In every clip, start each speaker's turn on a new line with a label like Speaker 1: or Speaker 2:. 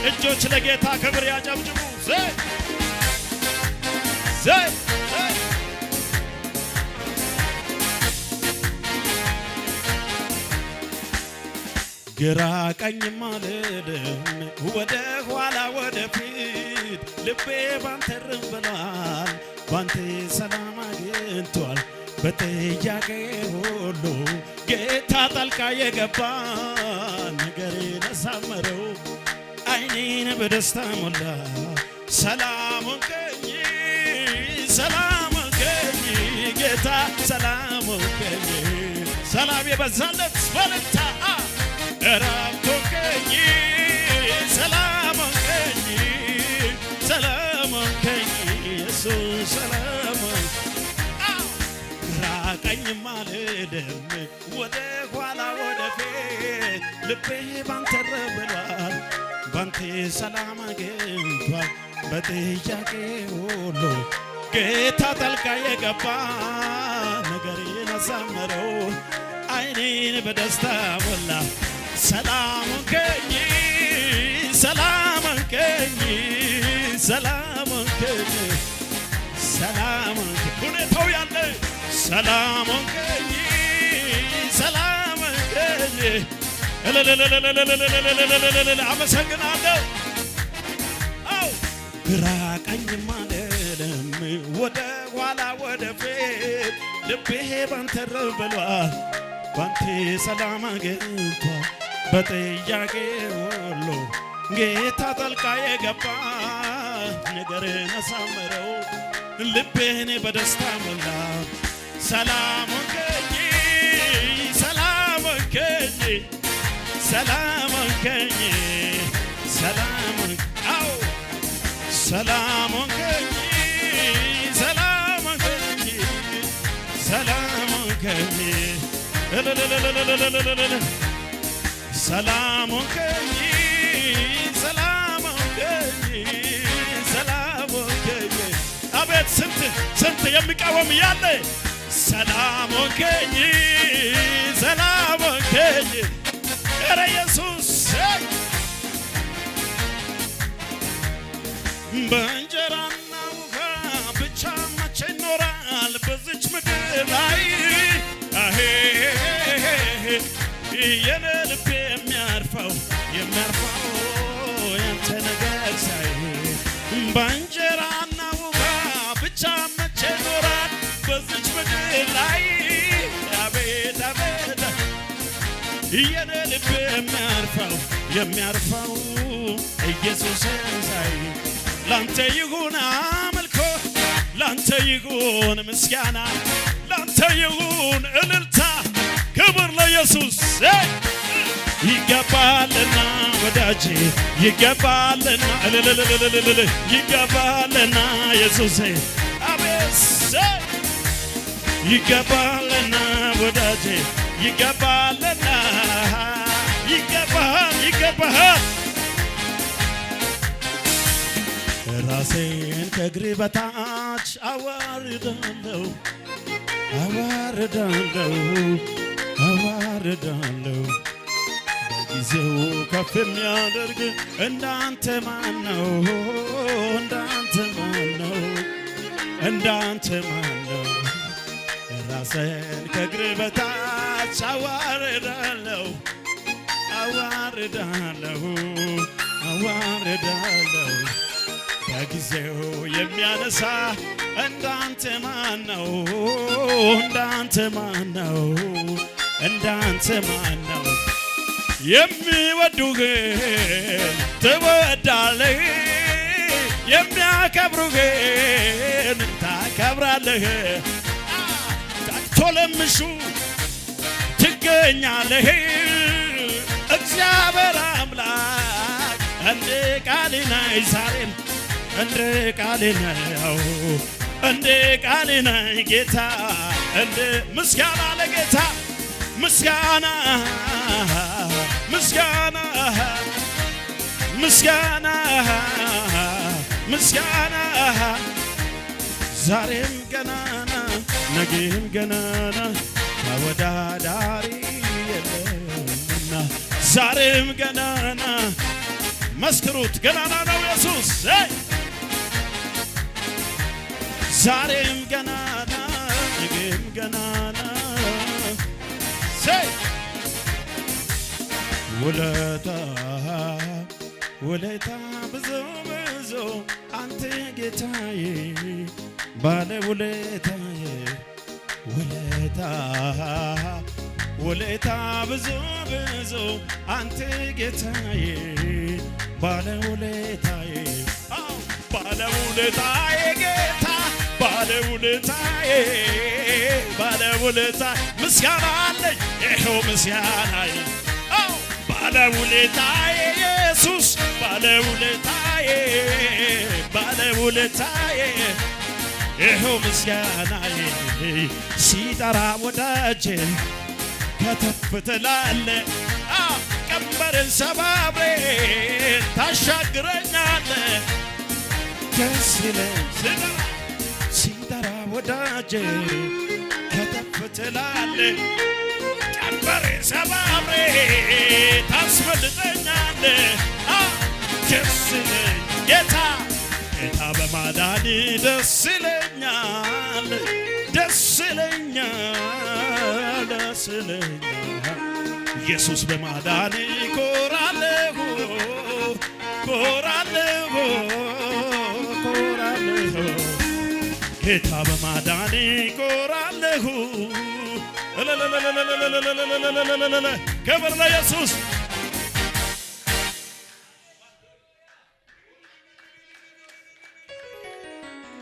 Speaker 1: እጆች ለጌታ ክብር ያጨብጭቡ። ዘይ ግራ ቀኝ ማልልም ወደ ኋላ ወደፊት ልቤ ባንተ ረብሏል ባንተ ሰላም አግኝቷል በጥያቄ ሁሉ ጌታ ጣልቃ የገባ ነገሬን አሳመረው አይኔን በደስታ ሞላ ሰላሙን ከኝ ጌታ ሰላሙን ከኝ ሰላም የበዛለት በልታ እረፍቱን ከኝ ሰላሙን ከኝ ኢየሱስ ሰላሙን ራቀኝም አልሄድም ወደ ኋላ ወደፊት ልቤ ባንተ ረብሏል ባንተ ሰላም አግኝቷል በጥያቄ ሁሉ ጌታ ጣልቃ የገባ ነገሬን አሳመረው አይኔን በደስታ ሞላ ሰላሙን ከኝ ሁኔታው ያለ ሰላሙን ከኝ አመሰግናለሁ። ግራ ቀኝም አልልም ወደ ኋላ ወደፊት ልቤ ባንተ ረብሏል ባንተ ሰላም አግኝቷል በጥያቄ ሁሉ ጌታ ጣልቃ የገባ ነገርን አሳመረው ልቤን በደስታ ሞላ ሰላሙን ከኝ ሰላሙን ከኝ ሰላሙን ከኝ ሰላሙን ከኝ ሰላሙን ከኝ ሰላሙን ከኝ አቤት ስንት የሚቃወም ያለ ሰላሙን ከኝ ኧረ ኢየሱስ በእንጀራና ውሃ ብቻ መቼ ይኖራል በዚች ምድር ላይ የኔ ልቤ የሚያርፈው ያንተ ነገር ሳይ በእንጀራና ውሃ ብቻ መቼ ይኖራል በዚች ምድር ላይ አቤት የኔ ልቤ የሚያርፈው ኢየሱስን ሳይ ላንተ ይሁን አምልኮ ላንተ ይሁን ምስጋና ላንተ ይሁን እልልታ ክብር ለኢየሱስ ይገባልና ወዳጄ ይገባልና ይገባልና ኢየሱስ አቤት ይገባልና ወዳጄ ይገባልና ይገባሃል ራሴን ከእግሬ በታች አዋርዳለሁ በጊዜው ከፍ የሚያደርግ እንዳንተ ማነው ራሴን ከእግሬ በታች አዋርዳለሁ በጊዜው የሚያነሳ እንዳንተ ማነው የሚወዱህን ትወዳለህ የሚያከብሩህን ታከብራለህ ታክቶ ለምሹ ትገኛለህ እግዚአብሔር አምላክ እንደ ቃል ነህ ዛሬም እንደ ቃል ነው እንደ ቃል ነህ ጌታ እንደ ምስጋና ለጌታ ምስጋና ዛሬም ገናና ነገም ገናና ተወዳዳሪ የለም ዛሬም ገናና መስክሩት ገናና ነው ኢየሱስ ዛሬም ገናና ነገም ገናና ውለታ ብዙ ብዙ አንተ ጌታዬ ባለ ውለታዬ ውለታ ብዙ ብዙ አንተ ጌታዬ ባለ ውለታዬ ጌታ ባለ ውለታ ምስጋና አለኝ ይኸው ምስጋናዬ ባለ ውለታዬ ኢየሱስ ባለ ውለታዬ ይኸው ምስጋናዬ ሲጠራ ወዳጄን ከተፍ ትላለህ ቀንበርን ሰባብሬ ታሻግረኛለህ ደስ ይለኝ ሲጠራ ወዳጄን ከተፍ ትላለህ ቀንበርን ሰባብሬ ታስመልጠኛለህ ደስ ይለኝ ጌታ በማዳኒ ደስ ይለኛል ኢየሱስ በማዳኒ ኮራለሁ ጌታ በማዳኒ ኮራለሁ ክብር ለኢየሱስ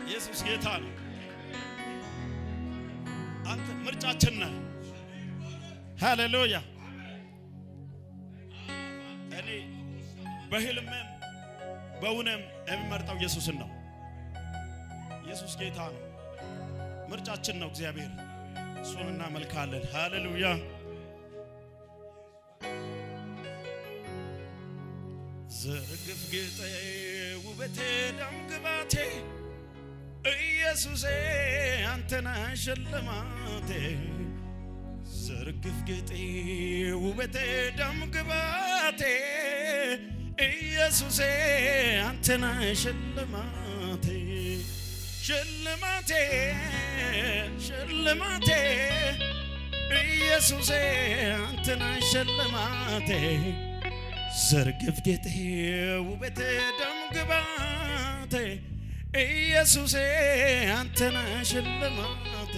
Speaker 1: ኢየሱስ ጌታ ነው አንተ ምርጫችን ነህ ሃሌሉያ እኔ በህልምም በእውነም የምመርጠው ኢየሱስን ነው ኢየሱስ ጌታ ነው ምርጫችን ነው እግዚአብሔር እሱን እናመልካለን ሃሌሉያ ዝርግፍ ጌጤ ውበቴ ደም ግባቴ ኢየሱሴ አንተና ሽልማቴ ዝርግፍ ጌጤ ውበቴ ደም ግባቴ ኢየሱሴ አንተና ሽልማቴ ኢየሱሴ አንተና ሽልማቴ ዝርግፍ ጌጤ ውበቴ ደም ግባቴ ኢየሱሴ አንተና ሽልማቴ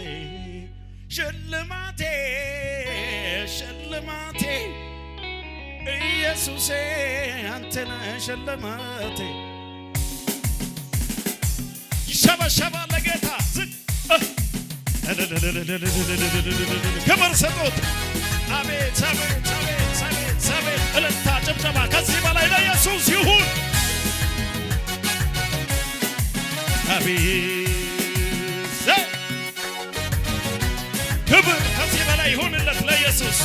Speaker 1: ኢየሱሴ አንተና ሽልማቴ ይሸበሸባል ለጌታ ክብር ስጡት አቤት እልልታ ጭብጨባ ከዚህ በላይ ለኢየሱስ ይሁን አቤት ክብር ከዚህ በላይ ይሁንለት ለኢየሱስ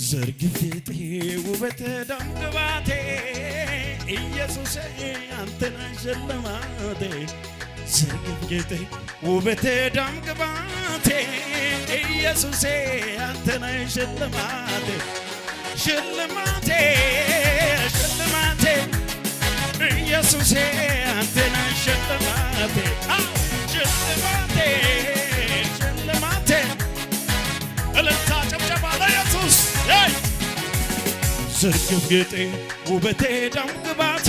Speaker 1: ዝርግፍ ጌጤ ውበቴ ደም ግባቴ ኢየሱሴ አንተና ሽልማቴ ዝርግፍ ጌጤ ውበቴ ደም ግባቴ ኢየሱሴ አንተና ሽልማቴ ኢየሱሴ አንተና ሽልማቴ እልልታ ጭብጨባ ለኢየሱስ ዝርግፍ ጌጤ ውበቴ ደም ግባቴ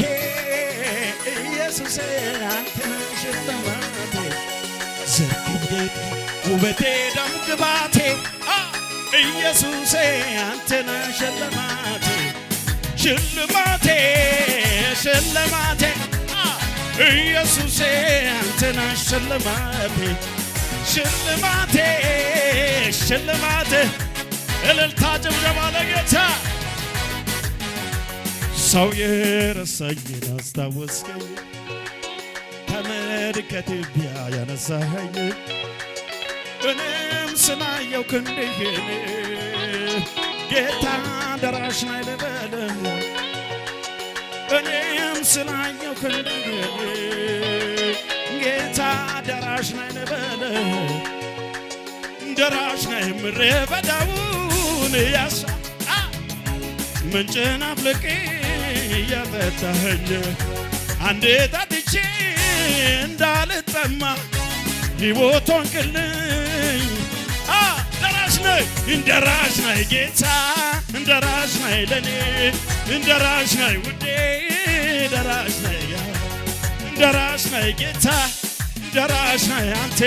Speaker 1: ኢየሱሴ አንተና ሽልማቴ ዝርግፍ ጌጤ ውበቴ ደም ግባቴ ኢየሱሴ አንተና ሽልማቴ ኢየሱሴ አንተና ሽልማቴ እልልታ ጭብጨባ ለጌታ ሰው የረሳኝን አስታወስከኝ ከመሬት ከትቢያ ያነሳኸኝ እኔም ስላየው ክንድህን ጌታ ደራሽ ነህ ልበልህ እኔም ስላየው ክንድህን ጌታ ደራሽ ነህ በለ ደራሽ ነህ ምድረ በዳውን ያሳ ምንጭን አፍልቄ ያጠጣኸኝ አንዴ ጠጥቼ እንዳልጠማ ሕይወቷን ቅልኝ ደራሽ ነህ ጌታ ደራሽ ነህ ለኔ ደራሽ ነህ ውዴ ደራሽ ነህ ጌታ ደራሽ ነህ አንተ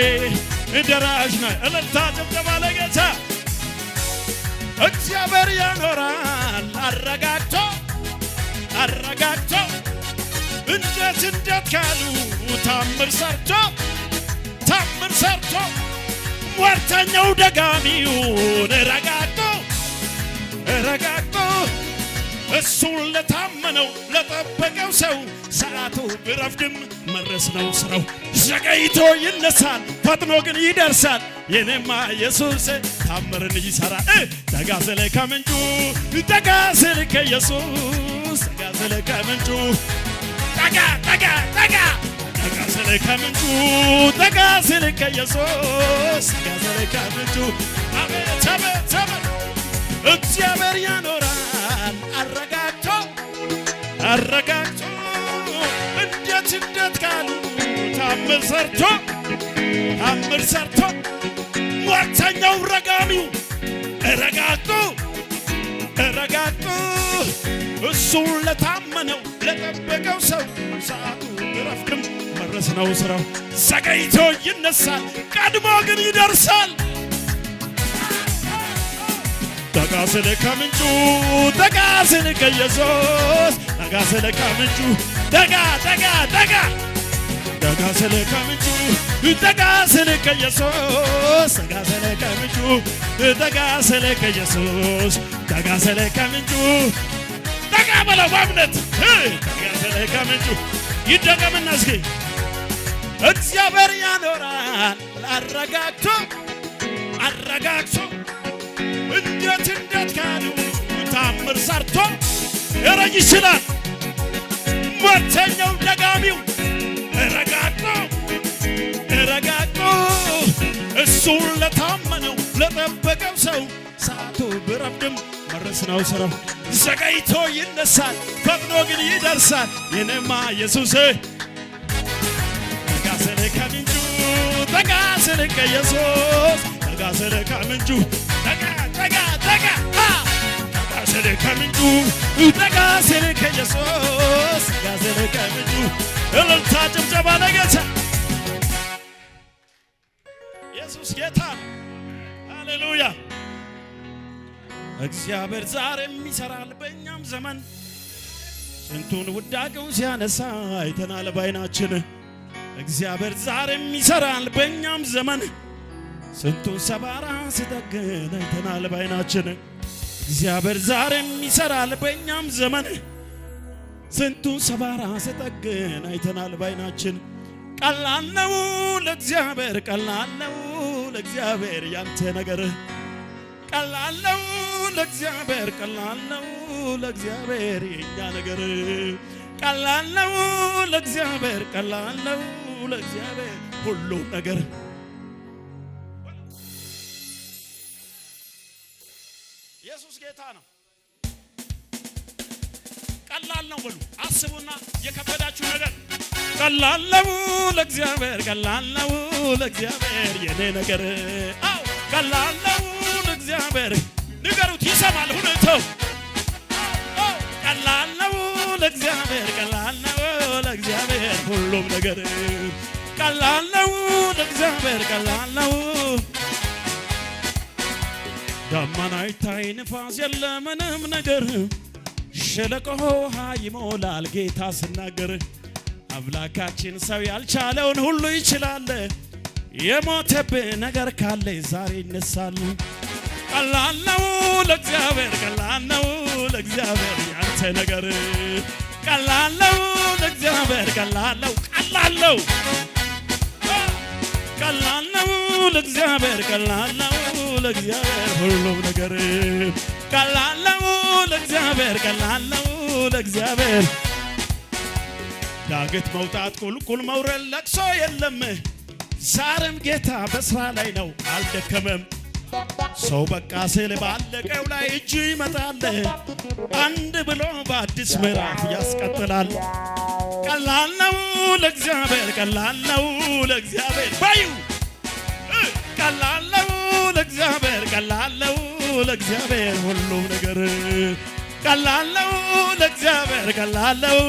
Speaker 1: ደራሽ ነህ እልልታ ጭብጨባ ለጌታ እግዚአብሔር ያኖራል አረጋግቶ እንዴት ካሉ ታምር ሰርቶ ሟርተኛው ደጋሚውን ረጋግጦ እሱን ለታመነው ለጠበቀው ሰው ሰዓቱ ቢረፍድም መድረስ ነው ስራው። ዘገይቶ ይነሳል ፈጥኖ ግን ይደርሳል። የኔማ ኢየሱስ ታምርን ይሰራል። ጠጋ ስል ከምንጩ ጠጋ ስል ከኢየሱስ ጠጋ ስል ከምንጩ ጠጋ ስል ከምንጩ ጠጋ ስል ከኢየሱስ ጠጋ ስል ከምንጩ አቤት እግዚአብሔር ያኖራል አረጋግቶ እንዴት ካሉ ታምር ሰርቶ ሟርተኛው ረጋሚው ረጋግጦ እሱን ለታመነው ለጠበቀው ሰው ሰዓቱ ቢረፍድም መድረስ ነው ስራው። ዘገይቶ ይነሳል ቀድሞ ግን ይደርሳል። ጠጋ ስል ከምንጩ ጠጋ ስል ከኢየሱስ ጠጋ ስል ከምንጩ ጠጋ ስል ከምንጩ ጠጋ ስል ከኢየሱስ ጠጋ ስል ከምንጩ ጠጋ ስል ከኢየሱስ ጠጋ ስል ከምንጩ ጠጋ በለው በእምነት ጠጋ ስል ከምንጩ ይደገምና እስኪ እግዚአብሔር ያኖራል አረጋግቶ እንዴት ካሉ ታምር ሰርቶ ያረጅ ይችላል። ሟርተኛው ደጋሚው ረጋግጦ እሱን ለታመነው ለጠበቀው ሰው ሰዓቱ ቢረፍድም መድረስ ነው ስራው። ዘገይቶ ይነሳል ፈጥኖ ግን ይደርሳል። የኔማ ኢየሱስ ጠጋ ስል ከምንጩ ጠጋ ስል ከኢየሱስ ጠጋ ስል ከምንጩ ጠጋ ስል ከምንጩ ጠጋ ስል ከኢየሱስ ጠጋ ስል ከምንጩ እልልታ ጭብጨባ ለጌታ ኢየሱስ ጌታ ሃሌሉያ። እግዚአብሔር ዛሬም ይሰራል በእኛም ዘመን ስንቱን ውዳቄውን ሲያነሳ አይተናል ባይናችን። እግዚአብሔር ዛሬም ይሰራል በእኛም ዘመን ስንቱን ሰባራ ሲጠግን አይተናል ባይናችን። እግዚአብሔር ዛሬም ይሰራል በእኛም ዘመን ስንቱን ሰባራ ሲጠግን አይተናል ባይናችን። ቀላል ነው ለእግዚአብሔር ያንተ ነገር ቀላል ነው ለእግዚአብሔር የኛ ነገር ቀላል ነው ለእግዚአብሔር ሁሉም ነገር ኢየሱስ ጌታ ነው። ቀላል ነው በሉ አስቡና የከበዳችሁ ነገር ቀላል ነው ለእግዚአብሔር የኔ ነገር ቀላል ነው ለእግዚአብሔር ንገሩት ይሰማል ሁኔታው ቀላል ነው ለእግዚአብሔር ሁሉም ነገር ቀላል ነው ለእግዚአብሔር ደመና አይታይ ንፋስ የለ ምንም ነገር ሸለቆ ውሃ ይሞላል ጌታ ሲናገር። አምላካችን ሰው ያልቻለውን ሁሉ ይችላል። የሞተብህ ነገር ካለ ዛሬ ይነሳል። ቀላል ነው ለእግዚአብሔር ያንተ ነገር ቀላል ነው ለእግዚአብሔር ቀላል ነው ለእግዚአብሔር ሁሉም ነገር ቀላል ነው ለእግዚአብሔር ዳገት መውጣት ቁልቁል መውረድ ለቅሶ የለም ዛሬም ጌታ በስራ ላይ ነው አልደከመም። ሰው በቃ ስል ባለቀው ላይ እጁ ይመጣል። አንድ ብሎ በአዲስ ምዕራፍ ያስቀጥላል። ቀላል ነው ለእግዚአብሔር፣ ቀላል ነው ለእግዚአብሔር ባዩ ቀላል ነው ለእግዚአብሔር፣ ቀላል ነው ለእግዚአብሔር ሁሉም ነገር ቀላል ነው ለእግዚአብሔር፣ ቀላል ነው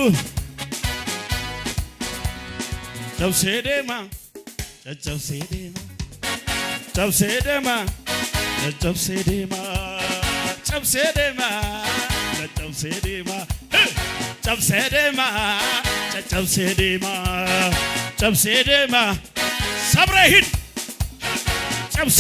Speaker 1: ጨብሴዴማ ጨብሴዴማ ጨብሴዴማ ጨብሴዴማ ጨብሴዴማ ጨብሴዴማ ጨብሴዴማ ጨብሴዴማ ጨብሴዴማ ሰብረህ ሂድ ጨብሴ